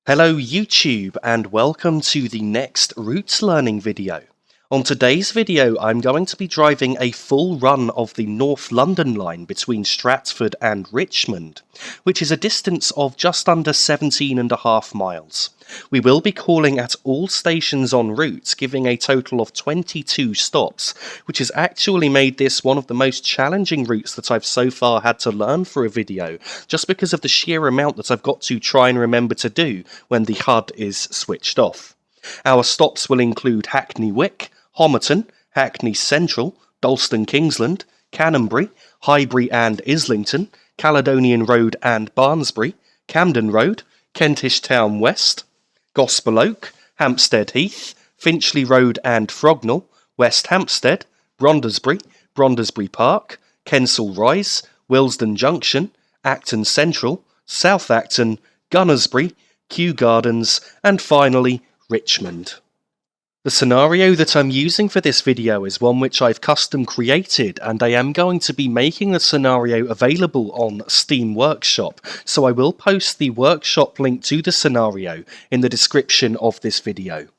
Hello YouTube and welcome to the next routes learning video. On today's video I'm going to be driving a full run of the North London line between Stratford and Richmond, which is a distance of just under 17.5 miles. We will be calling at all stations en route, giving a total of 22 stops, which has actually made this one of the most challenging routes that I've so far had to learn for a video, just because of the sheer amount that I've got to try and remember to do when the HUD is switched off. Our stops will include Hackney Wick, Homerton, Hackney Central, Dalston Kingsland, Canonbury, Highbury and Islington, Caledonian Road and Barnsbury, Camden Road, Kentish Town West, Gospel Oak, Hampstead Heath, Finchley Road and Frognall, West Hampstead, Brondesbury Park, Kensal Rise, Willesden Junction, Acton Central, South Acton, Gunnersbury, Kew Gardens, and finally Richmond. The scenario that I'm using for this video is one which I've custom created, and I am going to be making the scenario available on Steam Workshop, so I will post the workshop link to the scenario in the description of this video.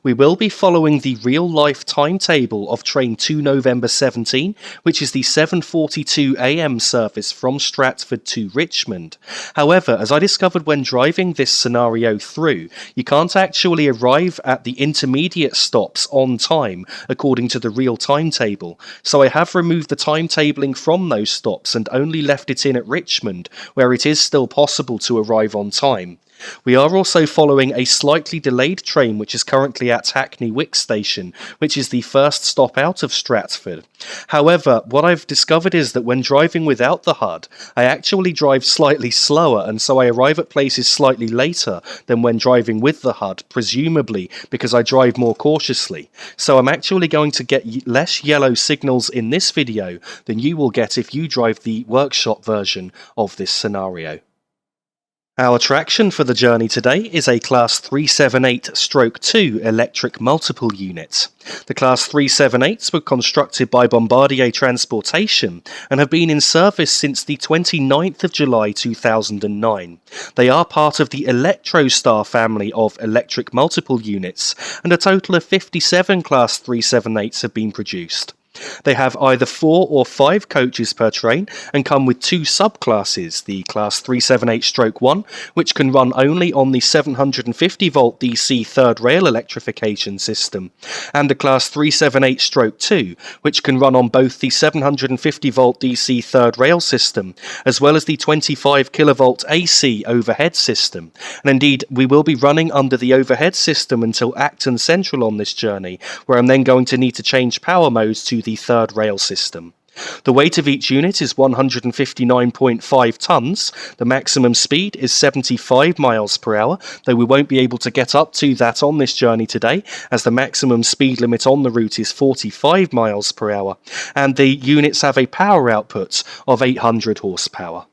We will be following the real-life timetable of train 2 November 17, which is the 7:42 AM service from Stratford to Richmond. However, as I discovered when driving this scenario through, you can't actually arrive at the intermediate stops on time according to the real timetable, so I have removed the timetabling from those stops and only left it in at Richmond, where it is still possible to arrive on time. We are also following a slightly delayed train which is currently at Hackney Wick Station, which is the first stop out of Stratford. However, what I've discovered is that when driving without the HUD, I actually drive slightly slower, and so I arrive at places slightly later than when driving with the HUD, presumably because I drive more cautiously. So I'm actually going to get less yellow signals in this video than you will get if you drive the workshop version of this scenario. Our attraction for the journey today is a Class 378/2 electric multiple unit. The Class 378s were constructed by Bombardier Transportation and have been in service since the 29th of July 2009. They are part of the Electrostar family of electric multiple units, and a total of 57 Class 378s have been produced. They have either 4 or 5 coaches per train and come with 2 subclasses, the Class 378/1, which can run only on the 750-volt DC third rail electrification system, and the Class 378/2, which can run on both the 750-volt DC third rail system as well as the 25 kilovolt AC overhead system. And indeed, we will be running under the overhead system until Acton Central on this journey, where I'm then going to need to change power modes to the third rail system. The weight of each unit is 159.5 tonnes, the maximum speed is 75 miles per hour, though we won't be able to get up to that on this journey today, as the maximum speed limit on the route is 45 miles per hour, and the units have a power output of 800 horsepower.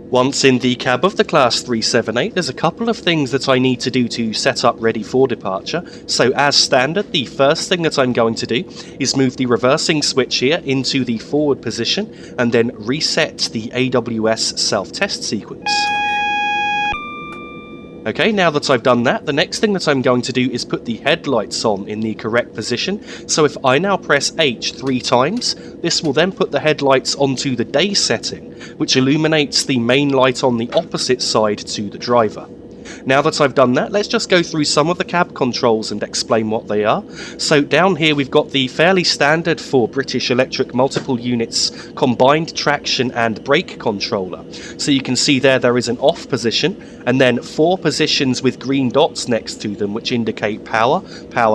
Once in the cab of the Class 378, there's a couple of things that I need to do to set up ready for departure. So as standard, the first thing that I'm going to do is move the reversing switch here into the forward position and then reset the AWS self-test sequence. Okay, now that I've done that, the next thing that I'm going to do is put the headlights on in the correct position. So if I now press H 3 times, this will then put the headlights onto the day setting, which illuminates the main light on the opposite side to the driver. Now that I've done that, let's just go through some of the cab controls and explain what they are. So down here we've got the fairly standard for British electric multiple units combined traction and brake controller. So you can see there is an off position and then 4 positions with green dots next to them which indicate power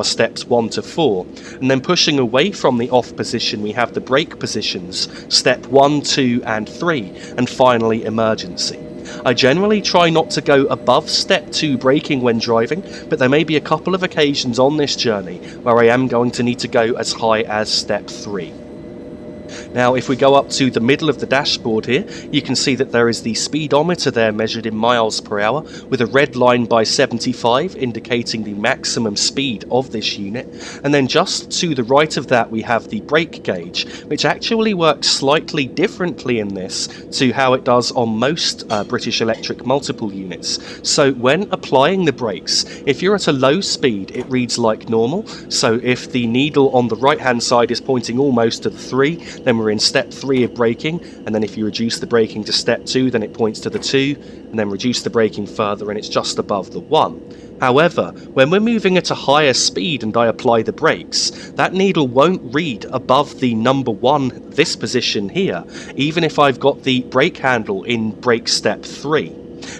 steps 1 to 4. And then pushing away from the off position we have the brake positions, step 1, 2 and 3, and finally emergency. I generally try not to go above step 2 braking when driving, but there may be a couple of occasions on this journey where I am going to need to go as high as step 3. Now, if we go up to the middle of the dashboard here, you can see that there is the speedometer there measured in miles per hour, with a red line by 75 indicating the maximum speed of this unit. And then just to the right of that, we have the brake gauge, which actually works slightly differently in this to how it does on most British Electric multiple units. So when applying the brakes, if you're at a low speed, it reads like normal. So if the needle on the right hand side is pointing almost to the 3, then we're in step 3 of braking, and then if you reduce the braking to step 2, then it points to the 2, and then reduce the braking further and it's just above the 1. However, when we're moving at a higher speed and I apply the brakes, that needle won't read above the number 1, this position here, even if I've got the brake handle in brake step 3.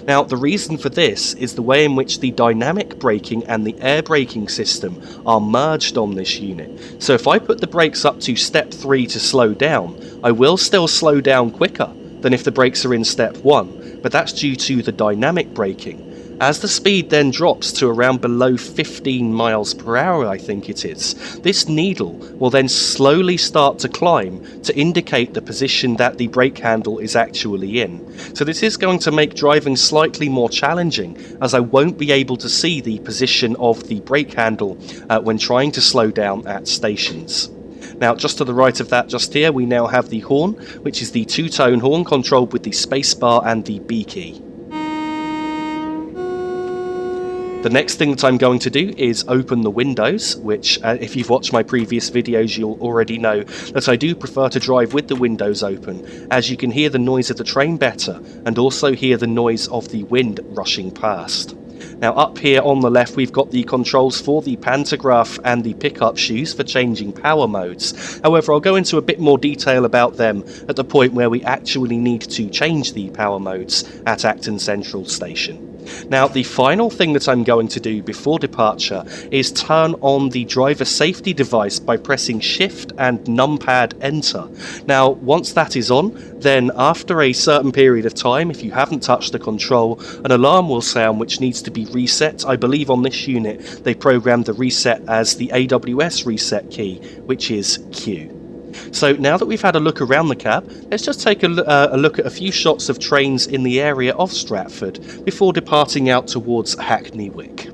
Now, the reason for this is the way in which the dynamic braking and the air braking system are merged on this unit. So if I put the brakes up to step 3 to slow down, I will still slow down quicker than if the brakes are in step 1, but that's due to the dynamic braking. As the speed then drops to around below 15 miles per hour, I think it is, this needle will then slowly start to climb to indicate the position that the brake handle is actually in. So this is going to make driving slightly more challenging, as I won't be able to see the position of the brake handle when trying to slow down at stations. Now, just to the right of that, just here, we now have the horn, which is the two-tone horn controlled with the spacebar and the B key. The next thing that I'm going to do is open the windows, which if you've watched my previous videos you'll already know that I do prefer to drive with the windows open, as you can hear the noise of the train better and also hear the noise of the wind rushing past. Now up here on the left we've got the controls for the pantograph and the pickup shoes for changing power modes. However, I'll go into a bit more detail about them at the point where we actually need to change the power modes at Acton Central Station. Now, the final thing that I'm going to do before departure is turn on the driver safety device by pressing Shift and numpad Enter. Now, once that is on, then after a certain period of time, if you haven't touched the control, an alarm will sound which needs to be reset. I believe on this unit they programmed the reset as the AWS reset key, which is Q. So now that we've had a look around the cab, let's just take a look at a few shots of trains in the area of Stratford before departing out towards Hackney Wick.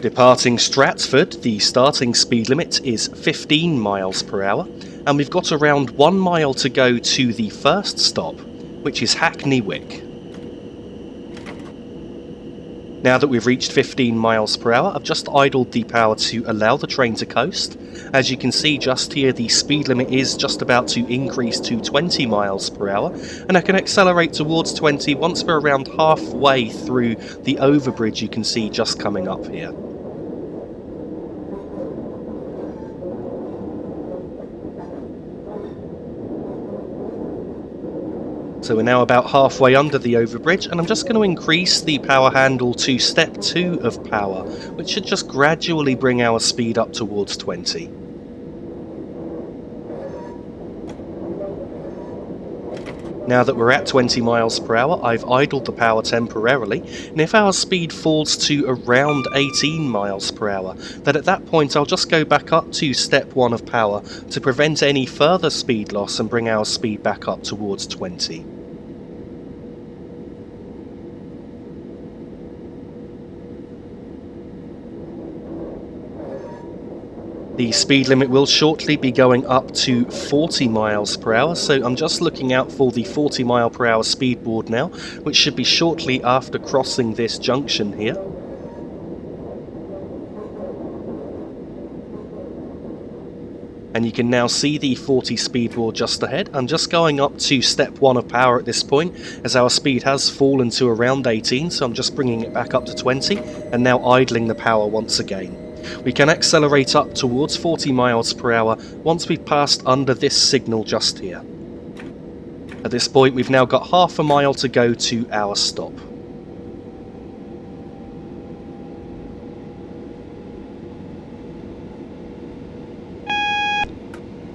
Departing Stratford, the starting speed limit is 15 miles per hour, and we've got around 1 mile to go to the first stop, which is Hackney Wick. Now that we've reached 15 miles per hour, I've just idled the power to allow the train to coast. As you can see just here, the speed limit is just about to increase to 20 miles per hour, and I can accelerate towards 20 once we're around halfway through the overbridge you can see just coming up here. So we're now about halfway under the overbridge, and I'm just going to increase the power handle to step 2 of power, which should just gradually bring our speed up towards 20. Now that we're at 20 miles per hour, I've idled the power temporarily, and if our speed falls to around 18 miles per hour, then at that point I'll just go back up to step 1 of power to prevent any further speed loss and bring our speed back up towards 20. The speed limit will shortly be going up to 40 miles per hour, so I'm just looking out for the 40 mile per hour speed board now, which should be shortly after crossing this junction here. And you can now see the 40 speed board just ahead. I'm just going up to step 1 of power at this point, as our speed has fallen to around 18, so I'm just bringing it back up to 20, and now idling the power once again. We can accelerate up towards 40 miles per hour once we've passed under this signal just here. At this point we've now got half a mile to go to our stop.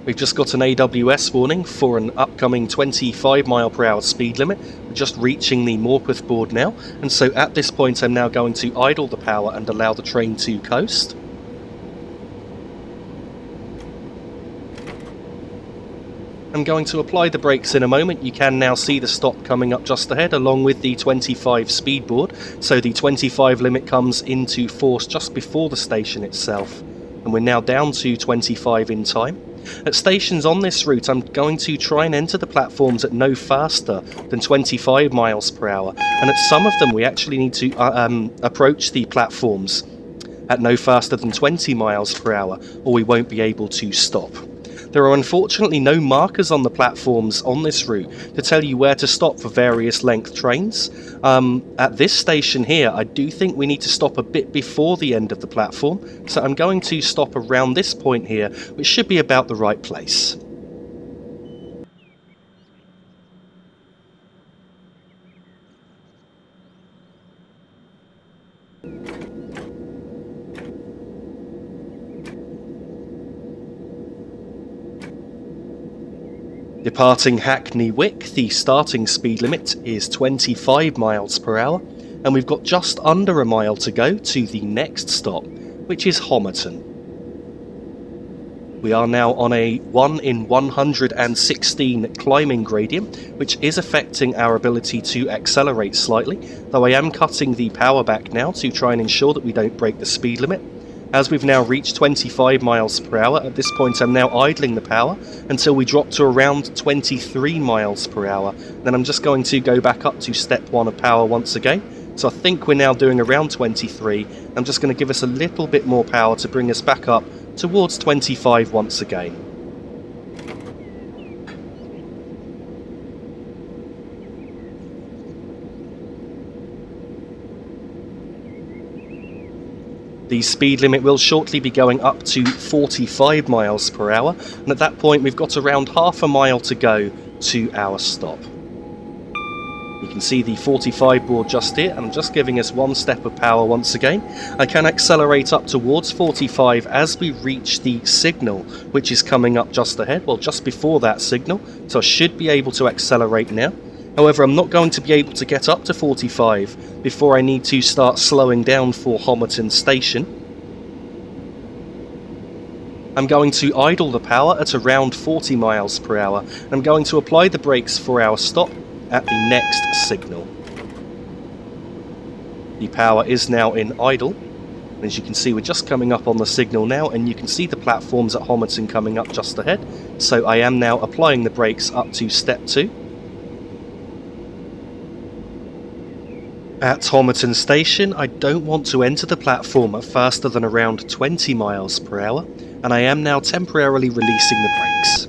We've just got an AWS warning for an upcoming 25 mile per hour speed limit. We're just reaching the Morpeth board now, and so at this point I'm now going to idle the power and allow the train to coast. I'm going to apply the brakes in a moment. You can now see the stop coming up just ahead along with the 25 speed board, so the 25 limit comes into force just before the station itself, and we're now down to 25 in time. At stations on this route I'm going to try and enter the platforms at no faster than 25 miles per hour, and at some of them we actually need to approach the platforms at no faster than 20 miles per hour, or we won't be able to stop. There are unfortunately no markers on the platforms on this route to tell you where to stop for various length trains. At this station here, I do think we need to stop a bit before the end of the platform, so I'm going to stop around this point here, which should be about the right place. Departing Hackney Wick, the starting speed limit is 25 miles per hour, and we've got just under a mile to go to the next stop, which is Homerton. We are now on a 1 in 116 climbing gradient, which is affecting our ability to accelerate slightly, though I am cutting the power back now to try and ensure that we don't break the speed limit. As we've now reached 25 miles per hour, at this point I'm now idling the power until we drop to around 23 miles per hour. Then I'm just going to go back up to step 1 of power once again. So I think we're now doing around 23. I'm just going to give us a little bit more power to bring us back up towards 25 once again. The speed limit will shortly be going up to 45 miles per hour, and at that point we've got around half a mile to go to our stop. You can see the 45 board just here, and I'm just giving us 1 step of power once again. I can accelerate up towards 45 as we reach the signal, which is coming up just ahead, well just before that signal, so I should be able to accelerate now. However, I'm not going to be able to get up to 45 before I need to start slowing down for Homerton Station. I'm going to idle the power at around 40 miles per hour, and I'm going to apply the brakes for our stop at the next signal. The power is now in idle. As you can see, we're just coming up on the signal now, and you can see the platforms at Homerton coming up just ahead. So I am now applying the brakes up to step 2. At Homerton Station, I don't want to enter the platform at faster than around 20 miles per hour, and I am now temporarily releasing the brakes.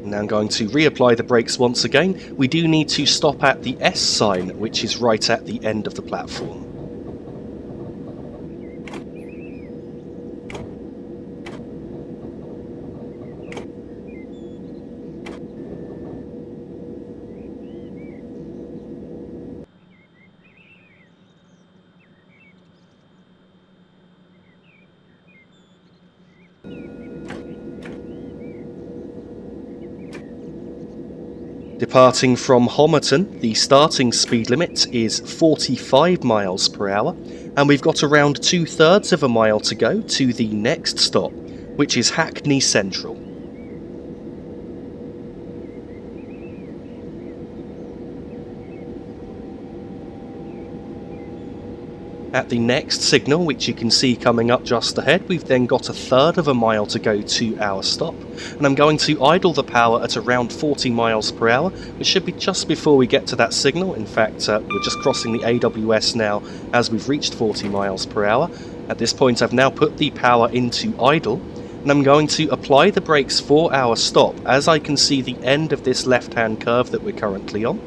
Now I'm going to reapply the brakes once again. We do need to stop at the S sign, which is right at the end of the platform. Departing from Homerton, the starting speed limit is 45 miles per hour, and we've got around 2/3 of a mile to go to the next stop, which is Hackney Central. At the next signal, which you can see coming up just ahead, we've then got a third of a mile to go to our stop, and I'm going to idle the power at around 40 miles per hour, which should be just before we get to that signal. In fact, we're just crossing the AWS now as we've reached 40 miles per hour. At this point, I've now put the power into idle, and I'm going to apply the brakes for our stop as I can see the end of this left-hand curve that we're currently on.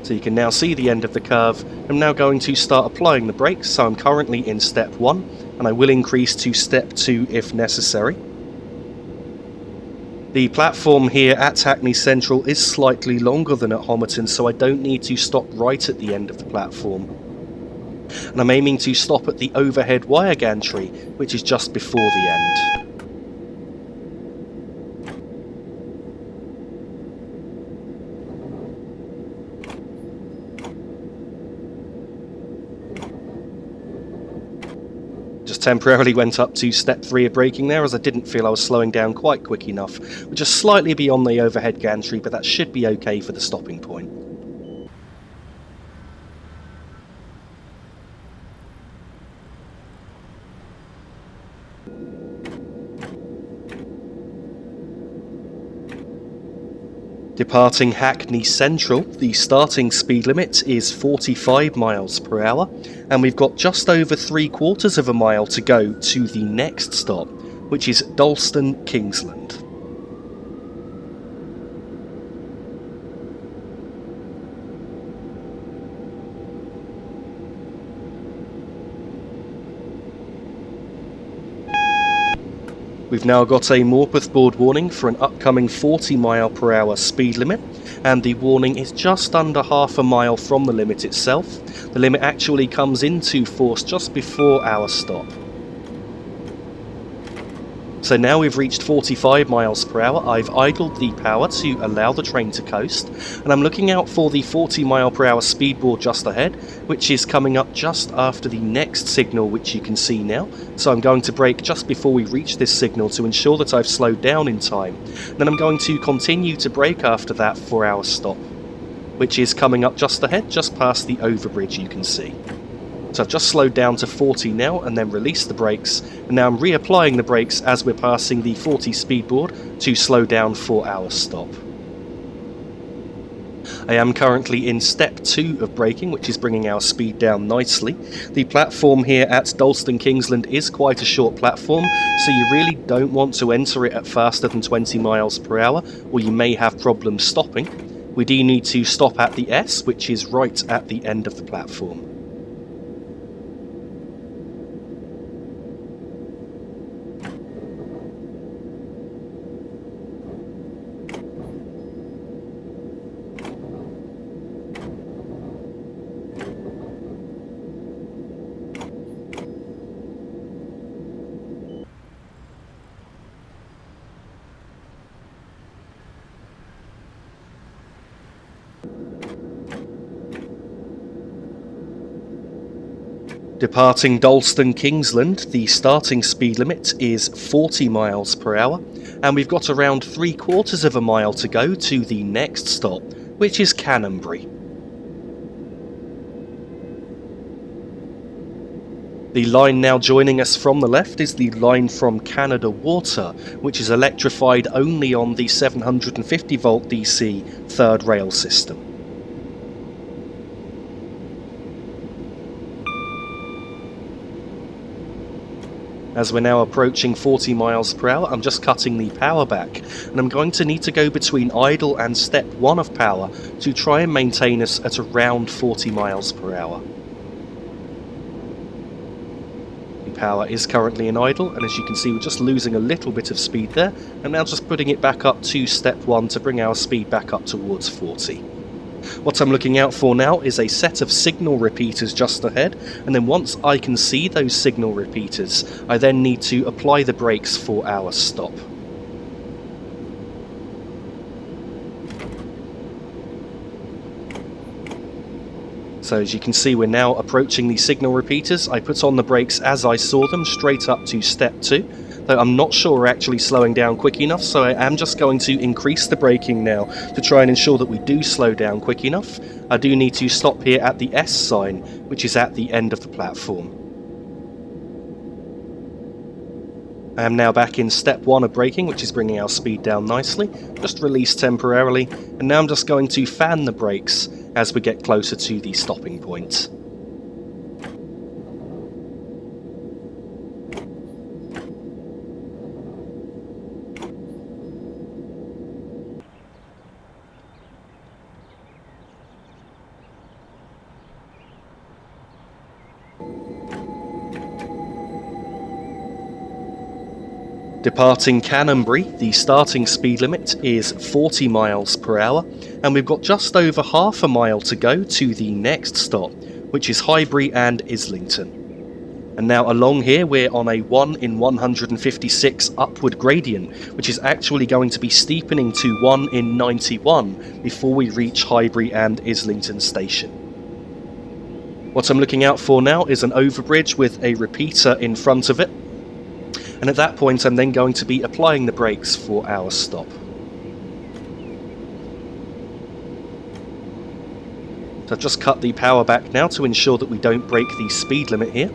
So you can now see the end of the curve. I'm now going to start applying the brakes, so I'm currently in step 1, and I will increase to step 2 if necessary. The platform here at Hackney Central is slightly longer than at Homerton, so I don't need to stop right at the end of the platform. And I'm aiming to stop at the overhead wire gantry, which is just before the end. Just temporarily went up to step 3 of braking there as I didn't feel I was slowing down quite quick enough. We're just slightly beyond the overhead gantry, but that should be okay for the stopping point. Departing Hackney Central, the starting speed limit is 45 miles per hour, and we've got just over 3/4 of a mile to go to the next stop, which is Dalston Kingsland. We've now got a Morpeth board warning for an upcoming 40 mile per hour speed limit, and the warning is just under half a mile from the limit itself. The limit actually comes into force just before our stop. So now we've reached 45 miles per hour, I've idled the power to allow the train to coast, and I'm looking out for the 40 mile per hour speedboard just ahead, which is coming up just after the next signal, which you can see now. So I'm going to brake just before we reach this signal to ensure that I've slowed down in time. Then I'm going to continue to brake after that for our stop, which is coming up just ahead, just past the overbridge you can see. So I've just slowed down to 40 now and then released the brakes, and now I'm reapplying the brakes as we're passing the 40 speedboard to slow down for our stop. I am currently in step 2 of braking, which is bringing our speed down nicely. The platform here at Dalston Kingsland is quite a short platform, so you really don't want to enter it at faster than 20 miles per hour, or you may have problems stopping. We do need to stop at the S, which is right at the end of the platform. Departing Dalston Kingsland, the starting speed limit is 40 miles per hour, and we've got around 3/4 of a mile to go to the next stop, which is Canonbury. The line now joining us from the left is the line from Canada Water, which is electrified only on the 750 volt DC third rail system. As we're now approaching 40 miles per hour, I'm just cutting the power back, and I'm going to need to go between idle and step 1 of power to try and maintain us at around 40 miles per hour. The power is currently in idle, and as you can see we're just losing a little bit of speed there, and now just putting it back up to step 1 to bring our speed back up towards 40. What I'm looking out for now is a set of signal repeaters just ahead, and then once I can see those signal repeaters, I then need to apply the brakes for our stop. So as you can see, we're now approaching the signal repeaters. I put on the brakes as I saw them, straight up to step 2. though I'm not sure we're actually slowing down quick enough, so I am just going to increase the braking now to try and ensure that we do slow down quick enough. I do need to stop here at the S sign, which is at the end of the platform. I am now back in step 1 of braking, which is bringing our speed down nicely. Just release temporarily, and now I'm just going to fan the brakes as we get closer to the stopping point. Departing Canonbury, the starting speed limit is 40 miles per hour, and we've got just over half a mile to go to the next stop, which is Highbury and Islington. And now along here we're on a 1 in 156 upward gradient, which is actually going to be steepening to 1 in 91 before we reach Highbury and Islington station. What I'm looking out for now is an overbridge with a repeater in front of it. And at that point I'm then going to be applying the brakes for our stop. So I've just cut the power back now to ensure that we don't break the speed limit here.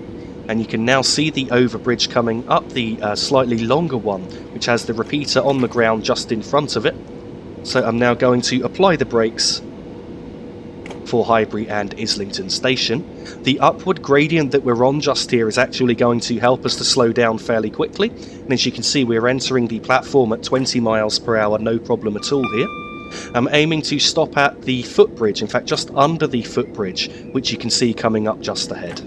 And you can now see the overbridge coming up, the slightly longer one, which has the repeater on the ground just in front of it. So I'm now going to apply the brakes for Highbury and Islington station. The upward gradient that we're on just here is actually going to help us to slow down fairly quickly, and as you can see we're entering the platform at 20 miles per hour, no problem at all here. I'm aiming to stop at the footbridge, in fact just under the footbridge, which you can see coming up just ahead.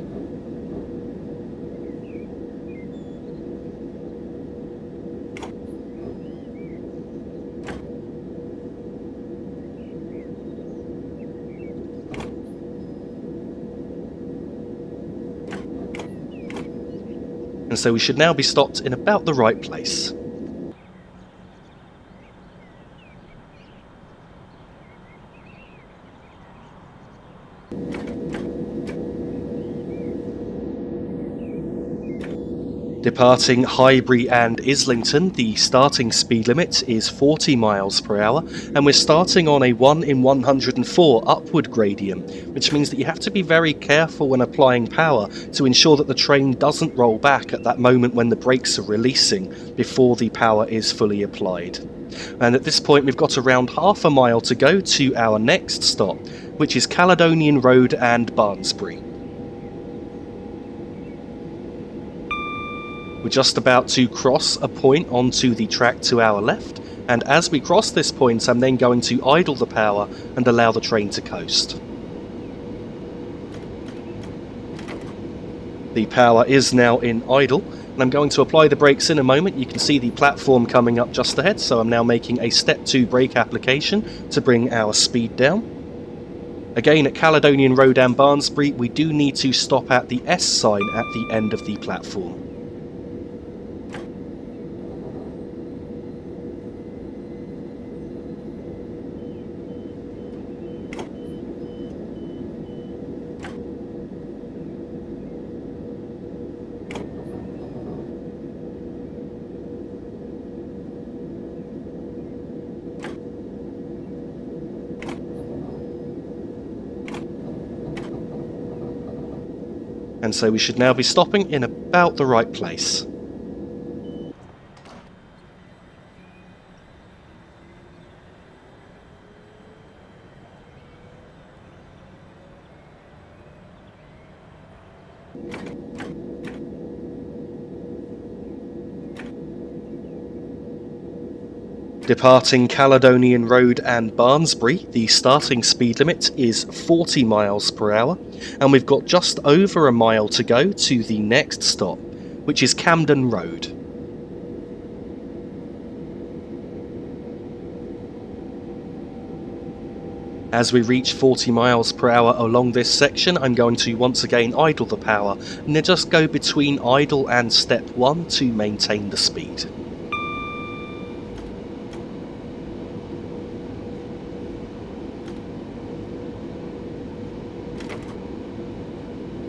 And so we should now be stopped in about the right place. Departing Highbury and Islington, the starting speed limit is 40 miles per hour, and we're starting on a 1 in 104 upward gradient, which means that you have to be very careful when applying power to ensure that the train doesn't roll back at that moment when the brakes are releasing before the power is fully applied. And at this point we've got around half a mile to go to our next stop, which is Caledonian Road and Barnsbury. We're just about to cross a point onto the track to our left, and as we cross this point I'm then going to idle the power and allow the train to coast. The power is now in idle, and I'm going to apply the brakes in a moment. You can see the platform coming up just ahead, so I'm now making a step 2 brake application to bring our speed down. Again, at Caledonian Road and Barnsbury we do need to stop at the S sign at the end of the platform. And so we should now be stopping in about the right place. Departing Caledonian Road and Barnsbury, the starting speed limit is 40 miles per hour, and we've got just over a mile to go to the next stop, which is Camden Road. As we reach 40 miles per hour along this section, I'm going to once again idle the power, and then just go between idle and step 1 to maintain the speed.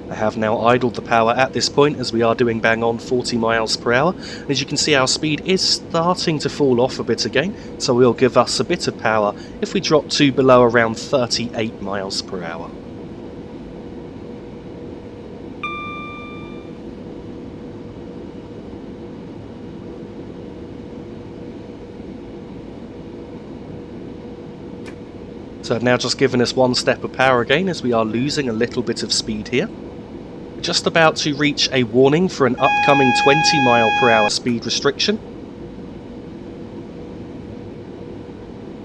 I have now idled the power at this point, as we are doing bang on 40 miles per hour. And as you can see, our speed is starting to fall off a bit again, so we'll give us a bit of power if we drop to below around 38 miles per hour. So I've now just given us one step of power again, as we are losing a little bit of speed here. We're just about to reach a warning for an upcoming 20 mile per hour speed restriction.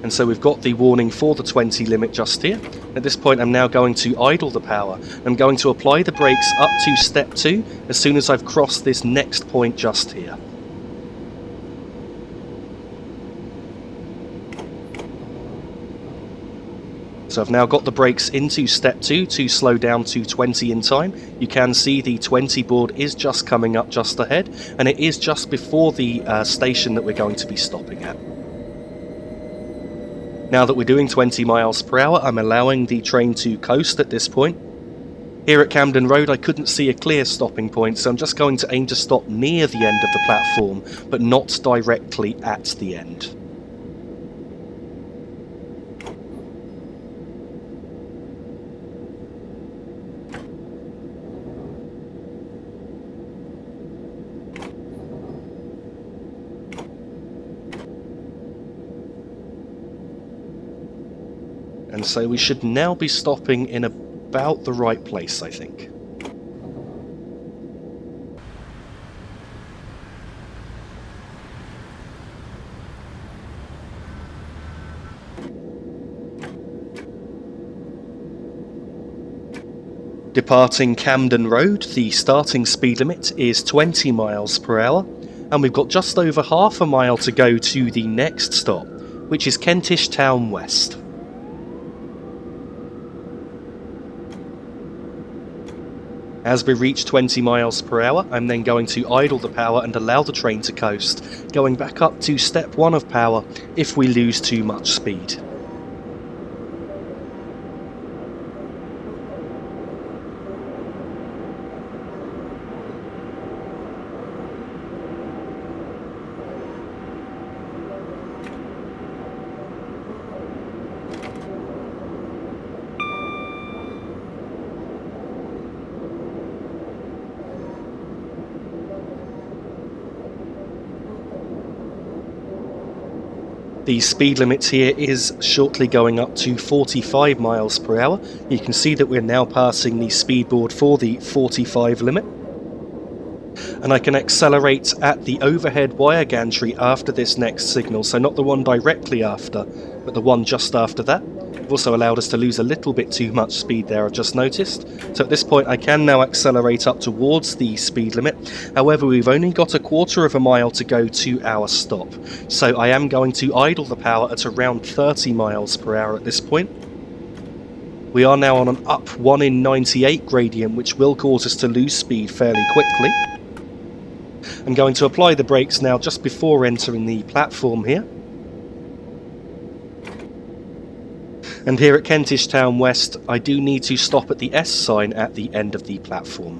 And so we've got the warning for the 20 limit just here. At this point I'm now going to idle the power. I'm going to apply the brakes up to step 2 as soon as I've crossed this next point just here. So I've now got the brakes into step 2 to slow down to 20 in time. You can see the 20 board is just coming up just ahead, and it is just before the station that we're going to be stopping at. Now that we're doing 20 miles per hour, I'm allowing the train to coast at this point. Here at Camden Road I couldn't see a clear stopping point, so I'm just going to aim to stop near the end of the platform, but not directly at the end. And so we should now be stopping in about the right place, I think. Departing Camden Road, the starting speed limit is 20 miles per hour, and we've got just over half a mile to go to the next stop, which is Kentish Town West. As we reach 20 miles per hour, I'm then going to idle the power and allow the train to coast, going back up to step 1 of power if we lose too much speed. The speed limit here is shortly going up to 45 miles per hour. You can see that we're now passing the speed board for the 45 limit. And I can accelerate at the overhead wire gantry after this next signal, so not the one directly after, but the one just after that. It's also allowed us to lose a little bit too much speed there, I've just noticed. So at this point I can now accelerate up towards the speed limit. However, we've only got a quarter of a mile to go to our stop. So I am going to idle the power at around 30 miles per hour at this point. We are now on an up 1 in 98 gradient, which will cause us to lose speed fairly quickly. I'm going to apply the brakes now just before entering the platform here. And here at Kentish Town West, I do need to stop at the S sign at the end of the platform.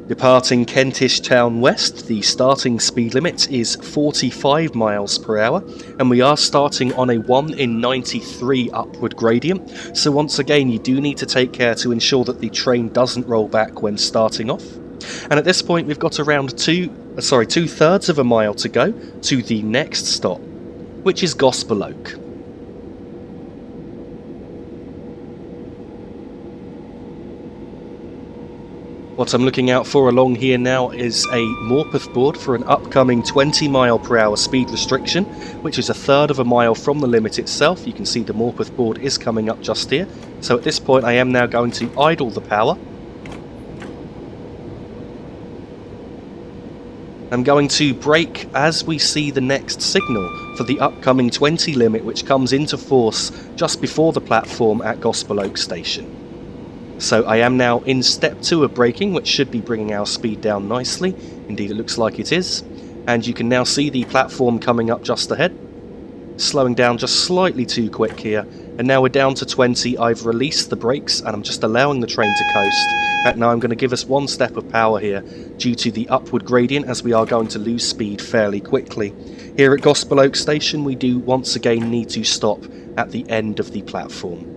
Departing Kentish Town West, the starting speed limit is 45 miles per hour, and we are starting on a 1 in 93 upward gradient, so once again you do need to take care to ensure that the train doesn't roll back when starting off. And at this point we've got around two-thirds of a mile to go to the next stop, which is Gospel Oak. What I'm looking out for along here now is a Morpeth board for an upcoming 20 mile per hour speed restriction, which is a third of a mile from the limit itself. You can see the Morpeth board is coming up just here. So at this point I am now going to idle the power. I'm going to brake as we see the next signal for the upcoming 20 limit, which comes into force just before the platform at Gospel Oak Station. So I am now in step 2 of braking, which should be bringing our speed down nicely. Indeed, it looks like it is. And you can now see the platform coming up just ahead. Slowing down just slightly too quick here. And now we're down to 20. I've released the brakes and I'm just allowing the train to coast. Now I'm going to give us 1 step of power here due to the upward gradient, as we are going to lose speed fairly quickly. Here at Gospel Oak Station we do once again need to stop at the end of the platform.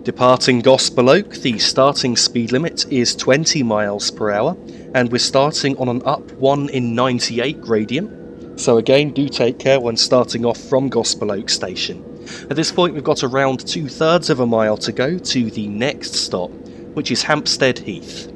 Departing Gospel Oak, the starting speed limit is 20 miles per hour, and we're starting on an up 1 in 98 gradient. So again, do take care when starting off from Gospel Oak Station. At this point we've got around 2/3 of a mile to go to the next stop, which is Hampstead Heath.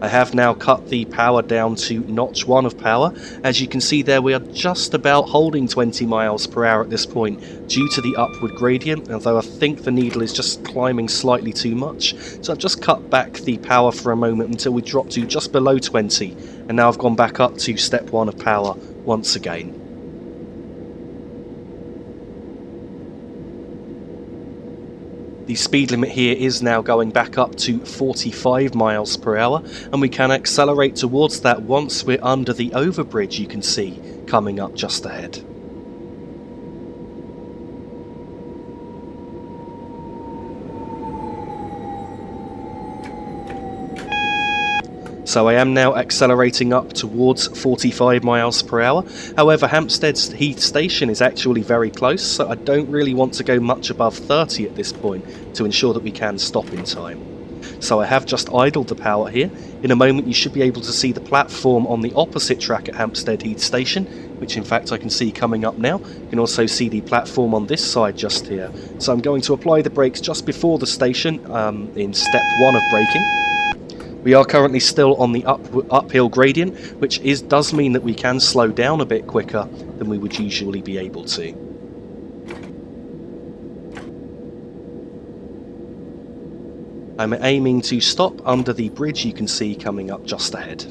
I have now cut the power down to notch 1 of power. As you can see there, we are just about holding 20 miles per hour at this point due to the upward gradient, although I think the needle is just climbing slightly too much. So I've just cut back the power for a moment until we drop to just below 20, and now I've gone back up to step 1 of power once again. The speed limit here is now going back up to 45 miles per hour, and we can accelerate towards that once we're under the overbridge you can see coming up just ahead. So I am now accelerating up towards 45 miles per hour. However, Hampstead's Heath station is actually very close, so I don't really want to go much above 30 at this point to ensure that we can stop in time. So I have just idled the power here. In a moment you should be able to see the platform on the opposite track at Hampstead Heath station, which in fact I can see coming up now. You can also see the platform on this side just here. So I'm going to apply the brakes just before the station in step 1 of braking. We are currently still on the uphill gradient, which does mean that we can slow down a bit quicker than we would usually be able to. I'm aiming to stop under the bridge you can see coming up just ahead.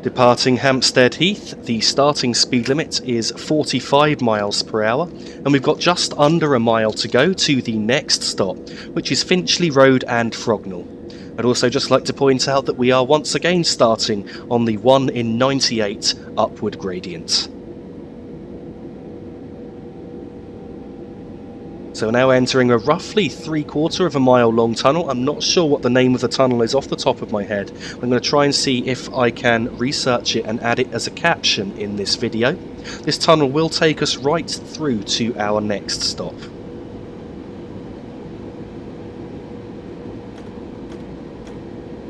Departing Hampstead Heath, the starting speed limit is 45 miles per hour, and we've got just under a mile to go to the next stop, which is Finchley Road and Frognall. I'd also just like to point out that we are once again starting on the 1 in 98 upward gradient. So now entering a roughly 3/4 of a mile long tunnel. I'm not sure what the name of the tunnel is off the top of my head. I'm going to try and see if I can research it and add it as a caption in this video. This tunnel will take us right through to our next stop.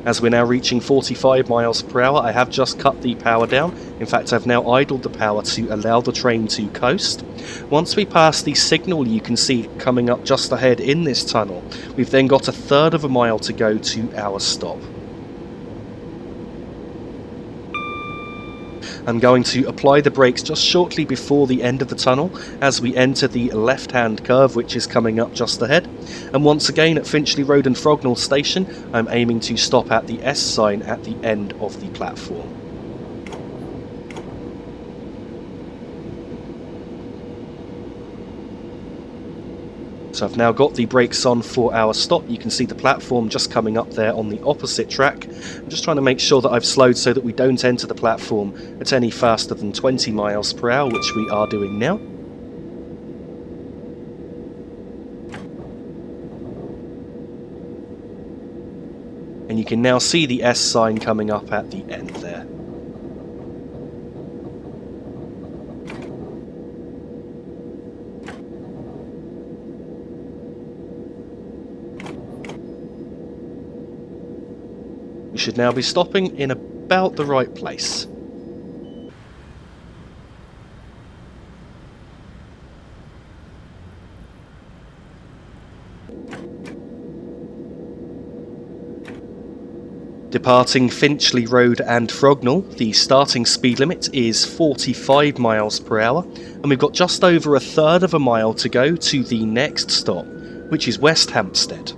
As we're now reaching 45 miles per hour, I have just cut the power down. In fact, I've now idled the power to allow the train to coast. Once we pass the signal you can see coming up just ahead in this tunnel, we've then got 1/3 of a mile to go to our stop. I'm going to apply the brakes just shortly before the end of the tunnel as we enter the left-hand curve which is coming up just ahead. And once again at Finchley Road and Frognall station, I'm aiming to stop at the S sign at the end of the platform. So I've now got the brakes on for our stop. You can see the platform just coming up there on the opposite track. I'm just trying to make sure that I've slowed so that we don't enter the platform at any faster than 20 miles per hour, which we are doing now. And you can now see the S sign coming up at the end there. We should now be stopping in about the right place. Departing Finchley Road and Frognall, the starting speed limit is 45 miles per hour, and we've got just over a third of a mile to go to the next stop, which is West Hampstead.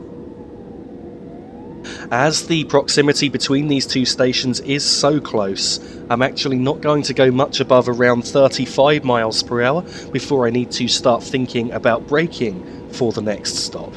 As the proximity between these two stations is so close, I'm actually not going to go much above around 35 miles per hour before I need to start thinking about braking for the next stop.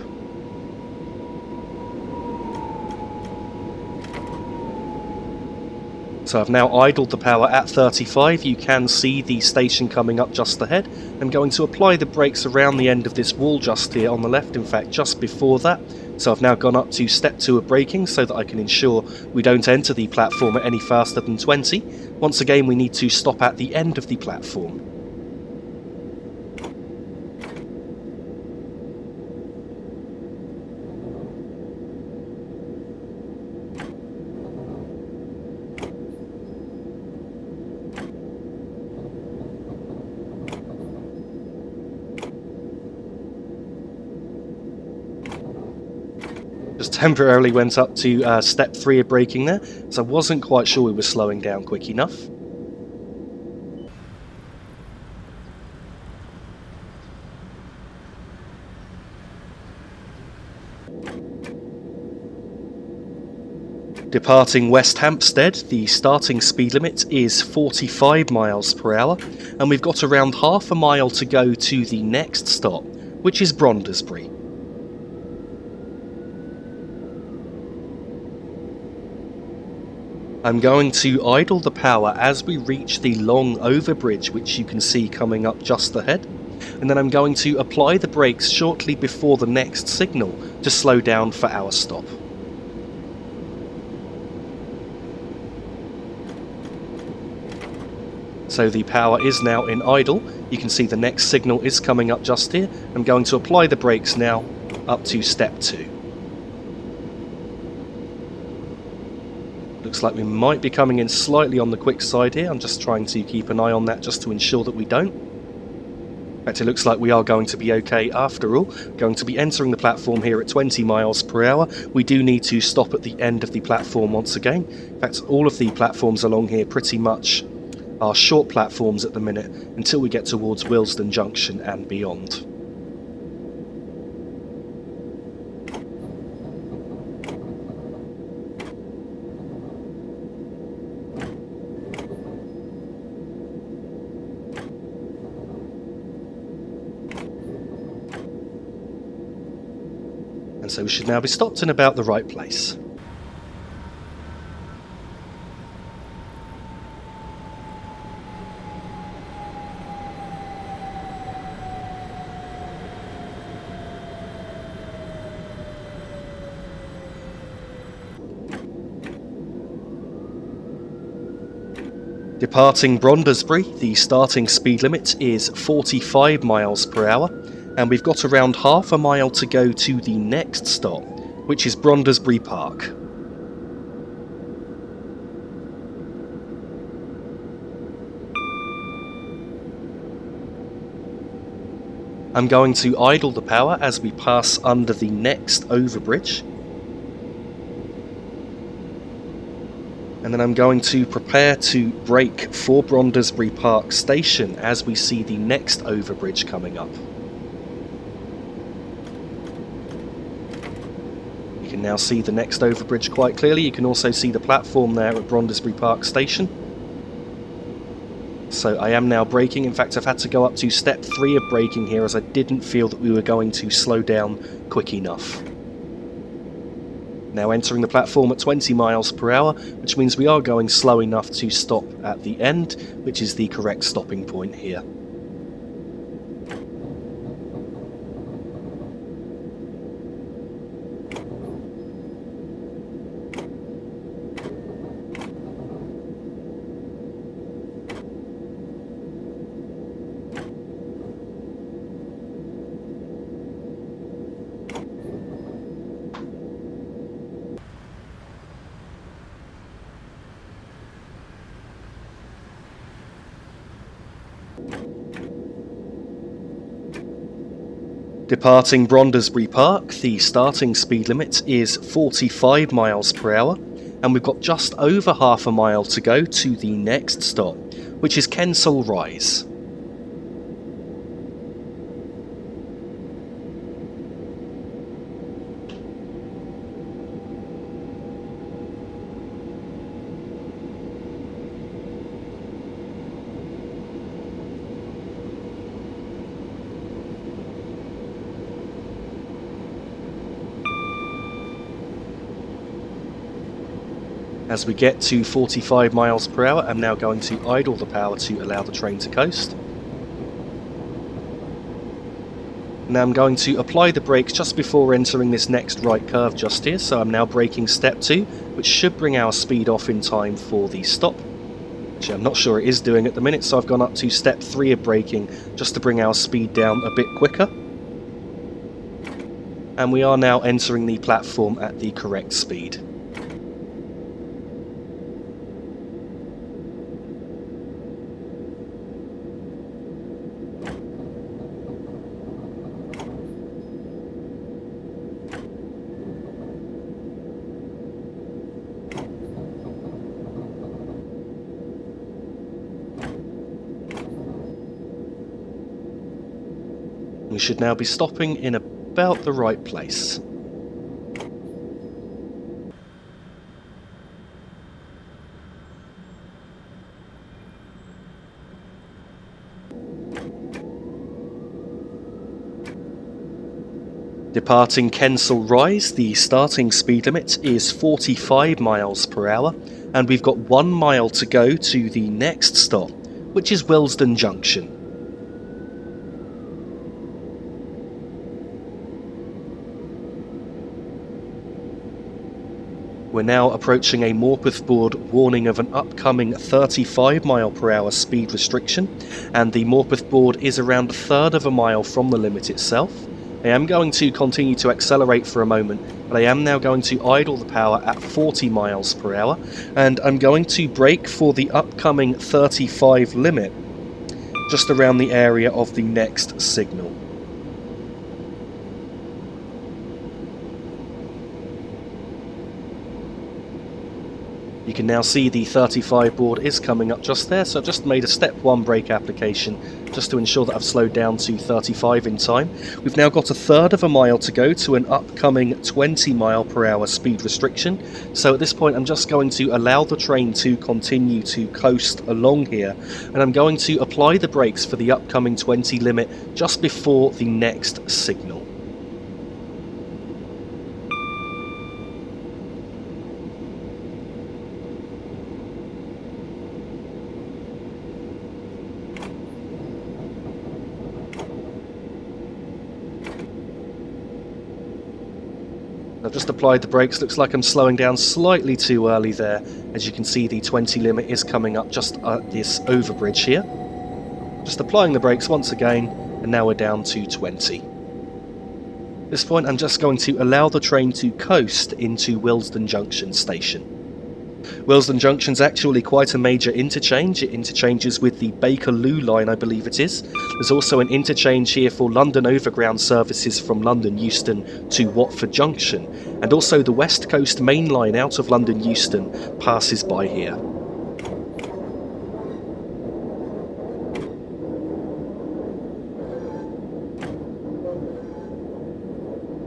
So I've now idled the power at 35. You can see the station coming up just ahead. I'm going to apply the brakes around the end of this wall just here on the left, in fact just before that. So I've now gone up to step 2 of braking so that I can ensure we don't enter the platform at any faster than 20. Once again, we need to stop at the end of the platform. Just temporarily went up to step 3 of braking there, so I wasn't quite sure we were slowing down quick enough. Departing West Hampstead, the starting speed limit is 45 miles per hour, and we've got around half a mile to go to the next stop, which is Brondesbury. I'm going to idle the power as we reach the long overbridge, which you can see coming up just ahead, and then I'm going to apply the brakes shortly before the next signal to slow down for our stop. So the power is now in idle. You can see the next signal is coming up just here. I'm going to apply the brakes now up to step 2. Looks like we might be coming in slightly on the quick side here. I'm just trying to keep an eye on that just to ensure that we don't. In fact, it looks like we are going to be okay after all. Going to be entering the platform here at 20 miles per hour. We do need to stop at the end of the platform once again. In fact, all of the platforms along here pretty much are short platforms at the minute until we get towards Willesden Junction and beyond. And so we should now be stopped in about the right place. Departing Brondesbury, the starting speed limit is 45 miles per hour, and we've got around half a mile to go to the next stop, which is Brondesbury Park. I'm going to idle the power as we pass under the next overbridge. And then I'm going to prepare to brake for Brondesbury Park Station as we see the next overbridge coming up. You can now see the next overbridge quite clearly. You can also see the platform there at Brondesbury Park Station. So I am now braking. In fact, I've had to go up to step 3 of braking here as I didn't feel that we were going to slow down quick enough. Now entering the platform at 20 miles per hour, which means we are going slow enough to stop at the end, which is the correct stopping point here. Departing Brondesbury Park, the starting speed limit is 45 miles per hour, and we've got just over half a mile to go to the next stop, which is Kensal Rise. As we get to 45 miles per hour, I'm now going to idle the power to allow the train to coast. Now I'm going to apply the brakes just before entering this next right curve just here, so I'm now braking step 2, which should bring our speed off in time for the stop. Actually, I'm not sure it is doing at the minute, so I've gone up to step 3 of braking just to bring our speed down a bit quicker. And we are now entering the platform at the correct speed. We should now be stopping in about the right place. Departing Kensal Rise, the starting speed limit is 45 miles per hour, and we've got 1 mile to go to the next stop, which is Willesden Junction. We're now approaching a Morpeth board warning of an upcoming 35 mile per hour speed restriction, and the Morpeth board is around a third of a mile from the limit itself. I am going to continue to accelerate for a moment, but I am now going to idle the power at 40 miles per hour, and I'm going to brake for the upcoming 35 limit, just around the area of the next signal. You can now see the 35 board is coming up just there, so I've just made a step 1 brake application just to ensure that I've slowed down to 35 in time. We've now got a third of a mile to go to an upcoming 20 mile per hour speed restriction, so at this point I'm just going to allow the train to continue to coast along here, and I'm going to apply the brakes for the upcoming 20 limit just before the next signal. I've just applied the brakes. Looks like I'm slowing down slightly too early there. As you can see, the 20 limit is coming up just at this overbridge here. Just applying the brakes once again, and now we're down to 20. At this point, I'm just going to allow the train to coast into Willesden Junction station. Willesden Junction's actually quite a major interchange. It interchanges with the Bakerloo line, I believe it is. There's also an interchange here for London Overground services from London Euston to Watford Junction, and also the West Coast main line out of London Euston passes by here.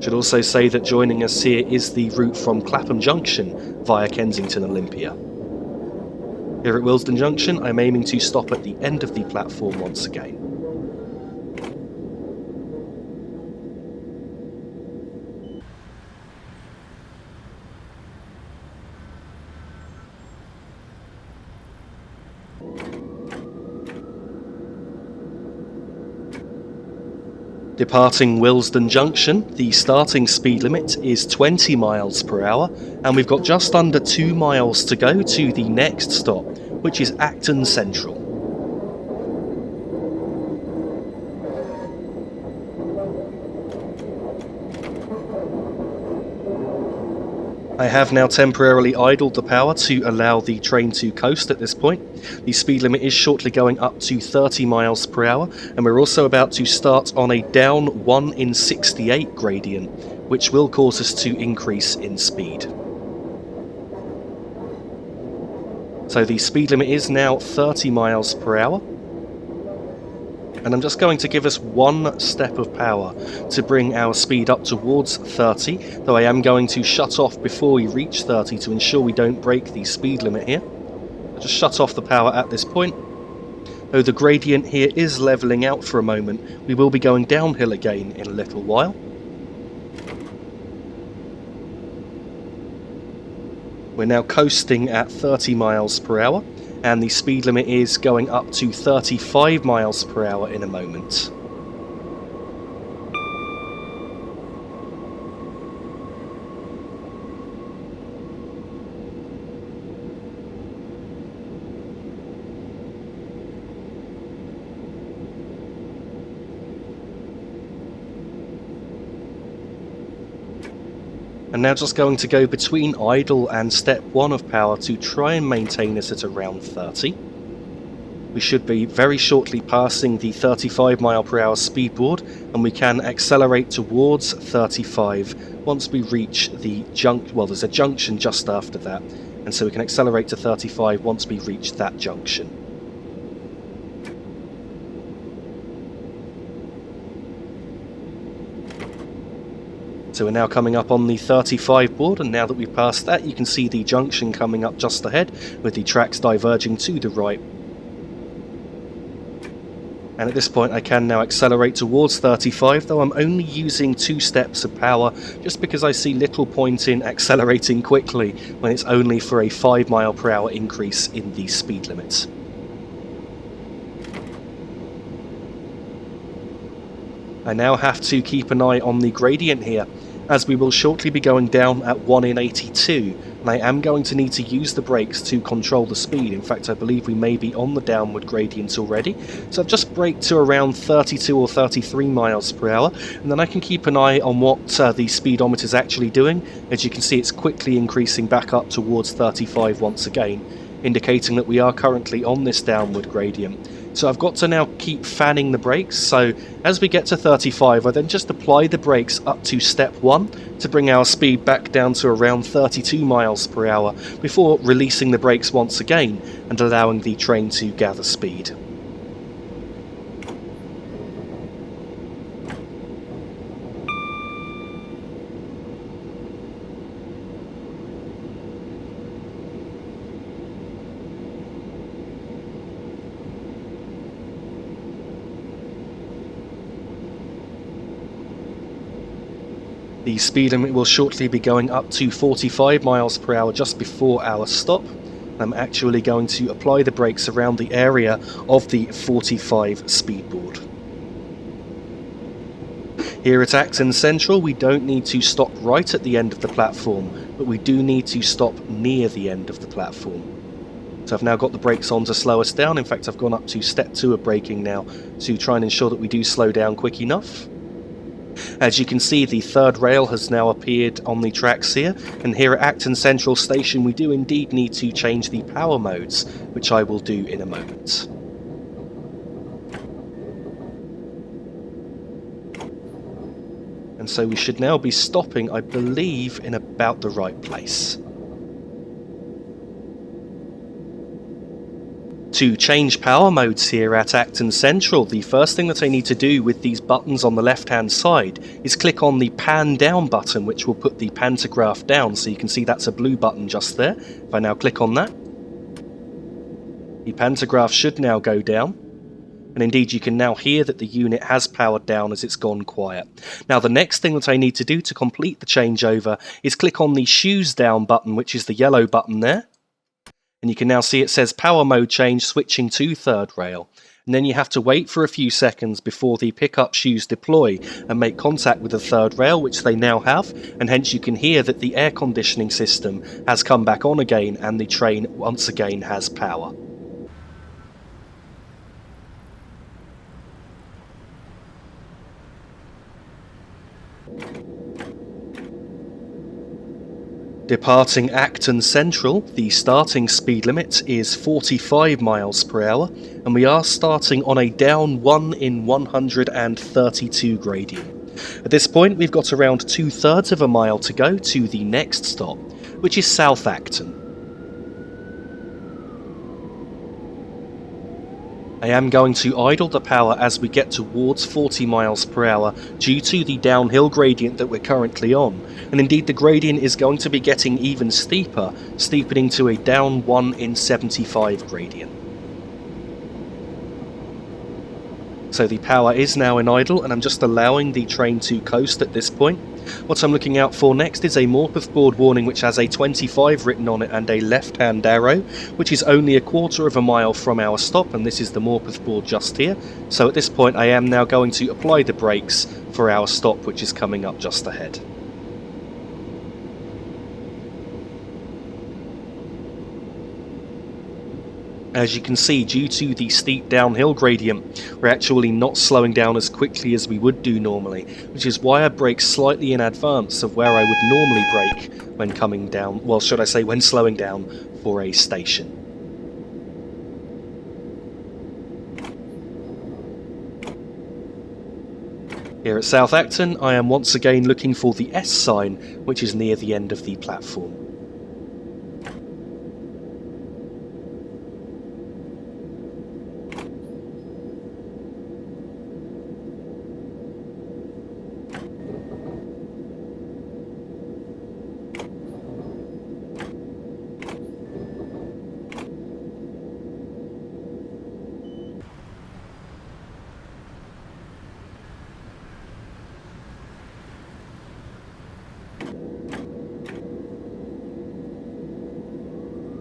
Should also say that joining us here is the route from Clapham Junction via Kensington Olympia. Here at Willesden Junction, I'm aiming to stop at the end of the platform once again. Departing Willesden Junction, the starting speed limit is 20 miles per hour, and we've got just under 2 miles to go to the next stop, which is Acton Central. I have now temporarily idled the power to allow the train to coast at this point. The speed limit is shortly going up to 30 miles per hour, and we're also about to start on a down 1 in 68 gradient, which will cause us to increase in speed. So the speed limit is now 30 miles per hour. And I'm just going to give us 1 step of power to bring our speed up towards 30, though I am going to shut off before we reach 30 to ensure we don't break the speed limit here. I'll just shut off the power at this point. Though the gradient here is levelling out for a moment, we will be going downhill again in a little while. We're now coasting at 30 miles per hour. And the speed limit is going up to 35 miles per hour in a moment. And now just going to go between idle and step 1 of power to try and maintain us at around 30. We should be very shortly passing the 35 mile per hour speed board, and we can accelerate towards 35 once we reach the junction. Well, there's a junction just after that, and so we can accelerate to 35 once we reach that junction. So we're now coming up on the 35 board, and now that we've passed that, you can see the junction coming up just ahead with the tracks diverging to the right. And at this point I can now accelerate towards 35, though I'm only using 2 steps of power just because I see little point in accelerating quickly when it's only for a 5 mile per hour increase in the speed limits. I now have to keep an eye on the gradient here, as we will shortly be going down at 1 in 82, and I am going to need to use the brakes to control the speed. In fact, I believe we may be on the downward gradient already, so I've just braked to around 32 or 33 miles per hour, and then I can keep an eye on what the speedometer is actually doing. As you can see, it's quickly increasing back up towards 35 once again, indicating that we are currently on this downward gradient. So I've got to now keep fanning the brakes, so as we get to 35 I then just apply the brakes up to step 1 to bring our speed back down to around 32 miles per hour before releasing the brakes once again and allowing the train to gather speed. The speed limit will shortly be going up to 45 miles per hour just before our stop. I'm actually going to apply the brakes around the area of the 45 speed board. Here at Acton Central, we don't need to stop right at the end of the platform, but we do need to stop near the end of the platform. So I've now got the brakes on to slow us down. In fact, I've gone up to step 2 of braking now to try and ensure that we do slow down quick enough. As you can see, the third rail has now appeared on the tracks here, and here at Acton Central Station we do indeed need to change the power modes, which I will do in a moment. And so we should now be stopping, I believe, in about the right place. To change power modes here at Acton Central, the first thing that I need to do with these buttons on the left hand side is click on the pan down button, which will put the pantograph down. So you can see that's a blue button just there. If I now click on that, The pantograph should now go down, and indeed you can now hear that the unit has powered down as it's gone quiet. Now the next thing that I need to do to complete the changeover is click on the shoes down button, which is the yellow button there, and you can now see it says power mode change switching to third rail. And then you have to wait for a few seconds before the pickup shoes deploy and make contact with the third rail, which they now have, and hence you can hear that the air conditioning system has come back on again and the train once again has power. Departing Acton Central, the starting speed limit is 45 miles per hour, and we are starting on a down 1 in 132 gradient. At this point, we've got around 2/3 of a mile to go to the next stop, which is South Acton. I am going to idle the power as we get towards 40 miles per hour due to the downhill gradient that we're currently on, and indeed the gradient is going to be getting even steeper, steepening to a down 1 in 75 gradient. So the power is now in idle and I'm just allowing the train to coast at this point. What I'm looking out for next is a Morpeth board warning which has a 25 written on it and a left-hand arrow, which is only a 1/4 of a mile from our stop, and this is the Morpeth board just here. So at this point I am now going to apply the brakes for our stop, which is coming up just ahead. As you can see, due to the steep downhill gradient, we're actually not slowing down as quickly as we would do normally, which is why I brake slightly in advance of where I would normally brake when coming down, well, should I say when slowing down for a station. Here at South Acton, I am once again looking for the S sign, which is near the end of the platform.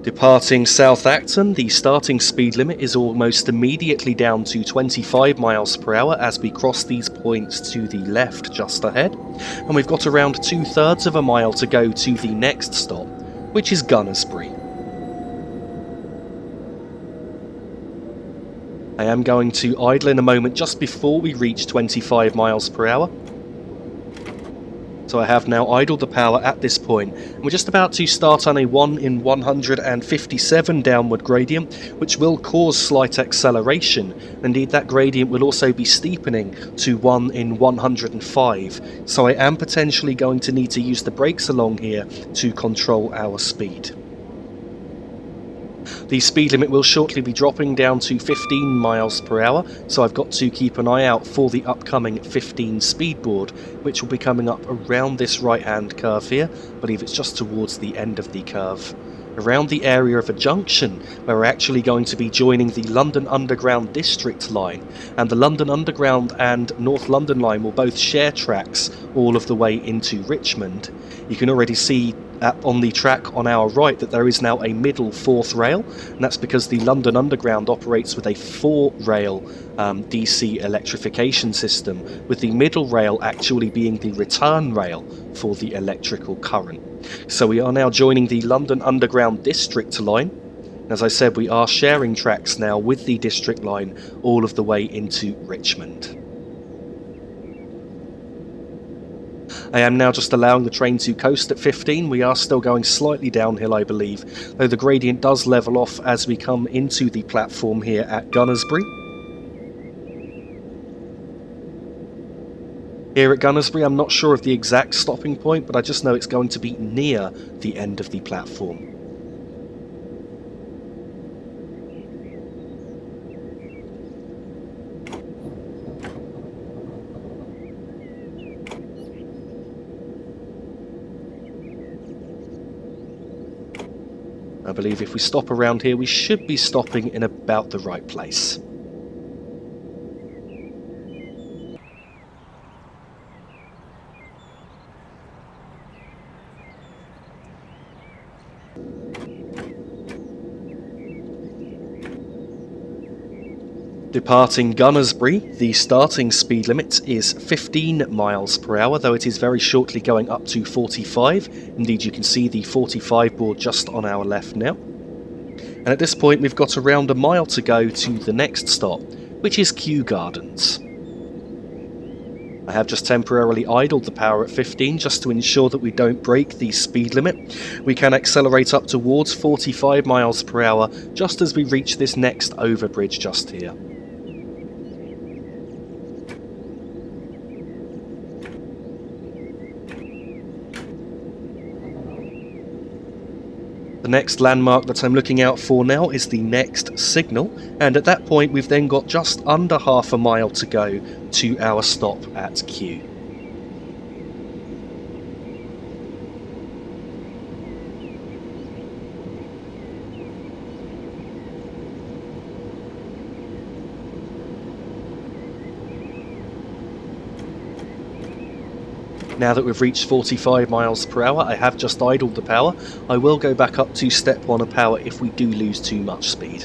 Departing South Acton, the starting speed limit is almost immediately down to 25 miles per hour as we cross these points to the left just ahead, and we've got around 2/3 of a mile to go to the next stop, which is Gunnersbury. I am going to idle in a moment just before we reach 25 miles per hour. So I have now idled the power at this point, and we're just about to start on a 1 in 157 downward gradient, which will cause slight acceleration. Indeed, that gradient will also be steepening to 1 in 105, so I am potentially going to need to use the brakes along here to control our speed. The speed limit will shortly be dropping down to 15 miles per hour, so I've got to keep an eye out for the upcoming 15 speedboard, which will be coming up around this right-hand curve here. I believe it's just towards the end of the curve, around the area of a junction where we're actually going to be joining the London Underground District line, and the London Underground and North London line will both share tracks all of the way into Richmond. You can already see on the track on our right that there is now a middle 4th rail, and that's because the London Underground operates with a 4-rail DC electrification system, with the middle rail actually being the return rail for the electrical current. So we are now joining the London Underground District line. As I said, we are sharing tracks now with the District line all of the way into Richmond. I am now just allowing the train to coast at 15. We are still going slightly downhill, I believe, though the gradient does level off as we come into the platform here at Gunnersbury. Here at Gunnersbury, I'm not sure of the exact stopping point, but I just know it's going to be near the end of the platform. I believe if we stop around here, we should be stopping in about the right place. Departing Gunnersbury, the starting speed limit is 15 miles per hour, though it is very shortly going up to 45. Indeed, you can see the 45 board just on our left now. And at this point, we've got around a mile to go to the next stop, which is Kew Gardens. I have just temporarily idled the power at 15 just to ensure that we don't break the speed limit. We can accelerate up towards 45 miles per hour just as we reach this next overbridge just here. The next landmark that I'm looking out for now is the next signal, and at that point we've then got just under half a mile to go to our stop at Kew. Now that we've reached 45 miles per hour, I have just idled the power. I will go back up to step 1 of power if we do lose too much speed.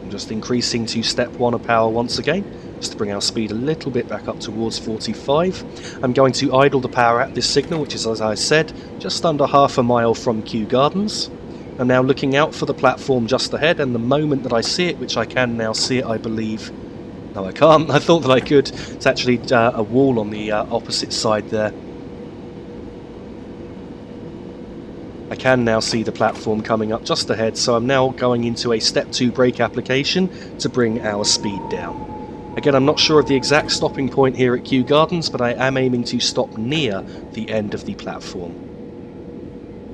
I'm just increasing to step 1 of power once again, just to bring our speed a little bit back up towards 45. I'm going to idle the power at this signal, which is, as I said, just under half a mile from Kew Gardens. I'm now looking out for the platform just ahead, and the moment that I see it, which I can now see it, I believe... No, I can't. I thought that I could. It's actually a wall on the opposite side there. I can now see the platform coming up just ahead, so I'm now going into a step 2 brake application to bring our speed down. Again, I'm not sure of the exact stopping point here at Kew Gardens, but I am aiming to stop near the end of the platform.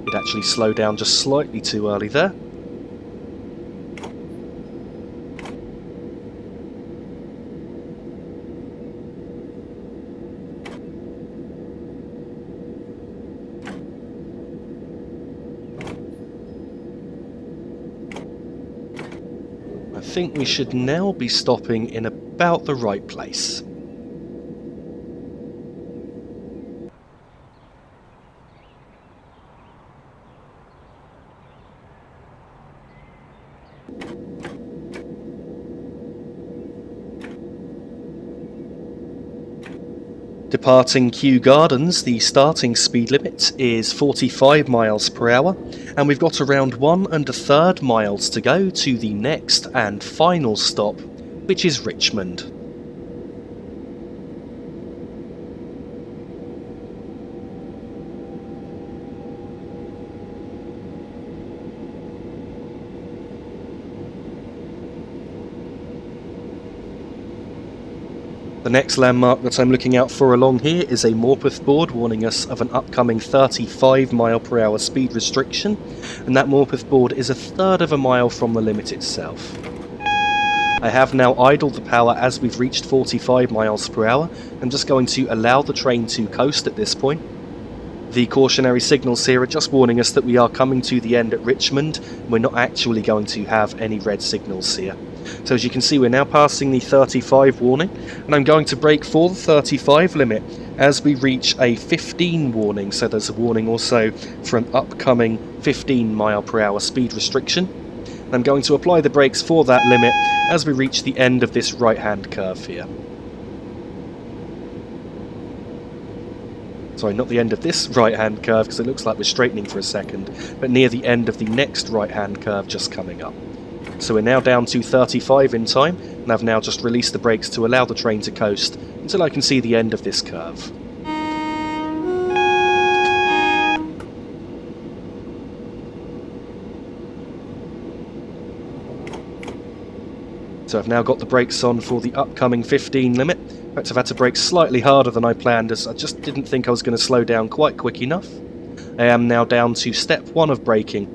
It actually slowed down just slightly too early there. I think we should now be stopping in about the right place. Departing Kew Gardens, the starting speed limit is 45 miles per hour, and we've got around 1 1/3 miles to go to the next and final stop, which is Richmond. The next landmark that I'm looking out for along here is a Morpeth board warning us of an upcoming 35 mile per hour speed restriction, and that Morpeth board is 1/3 of a mile from the limit itself. I have now idled the power as we've reached 45 miles per hour. I'm just going to allow the train to coast at this point. The cautionary signals here are just warning us that we are coming to the end at Richmond. We're not actually going to have any red signals here. So as you can see, we're now passing the 35 warning, and I'm going to brake for the 35 limit as we reach a 15 warning. So there's a warning also for an upcoming 15 mile per hour speed restriction. And I'm going to apply the brakes for that limit as we reach the end of this right-hand curve here. Sorry, not the end of this right-hand curve, because it looks like we're straightening for a second, but near the end of the next right-hand curve just coming up. So we're now down to 35 in time, and I've now just released the brakes to allow the train to coast until I can see the end of this curve. So I've now got the brakes on for the upcoming 15 limit. In fact, I've had to brake slightly harder than I planned, as I just didn't think I was going to slow down quite quick enough. I am now down to step 1 of braking,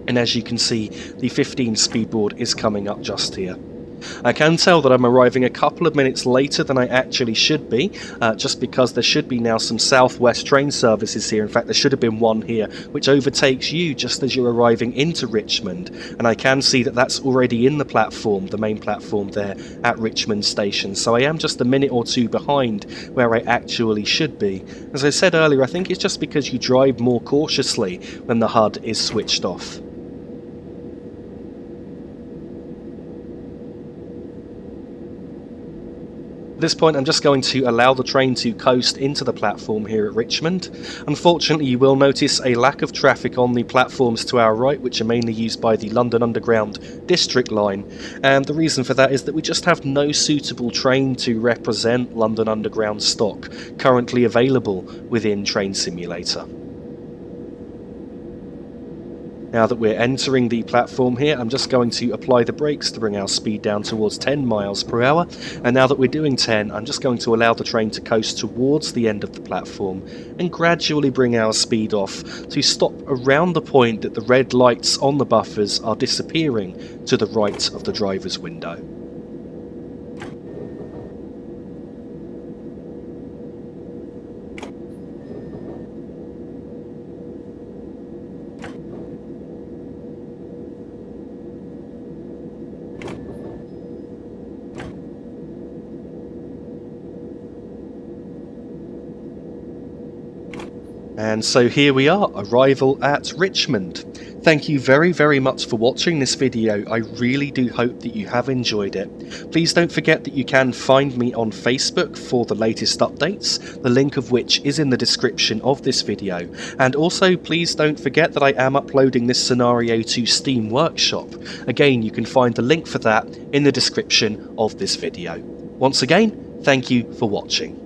and as you can see, the 15 speed board is coming up just here. I can tell that I'm arriving a couple of minutes later than I actually should be, just because there should be now some southwest train services here. In fact, there should have been one here which overtakes you just as you're arriving into Richmond, and I can see that that's already in the platform, the main platform there at Richmond station, so I am just a minute or two behind where I actually should be. As I said earlier, I think it's just because you drive more cautiously when the HUD is switched off. At this point, I'm just going to allow the train to coast into the platform here at Richmond. Unfortunately, you will notice a lack of traffic on the platforms to our right, which are mainly used by the London Underground District line, and the reason for that is that we just have no suitable train to represent London Underground stock currently available within Train Simulator. Now that we're entering the platform here, I'm just going to apply the brakes to bring our speed down towards 10 miles per hour, and now that we're doing 10, I'm just going to allow the train to coast towards the end of the platform and gradually bring our speed off to stop around the point that the red lights on the buffers are disappearing to the right of the driver's window. And so here we are, arrival at Richmond. Thank you very much for watching this video. I really do hope that you have enjoyed it. Please don't forget that you can find me on Facebook for the latest updates, the link of which is in the description of this video. And also please don't forget that I am uploading this scenario to Steam Workshop. Again, you can find the link for that in the description of this video. Once again, thank you for watching.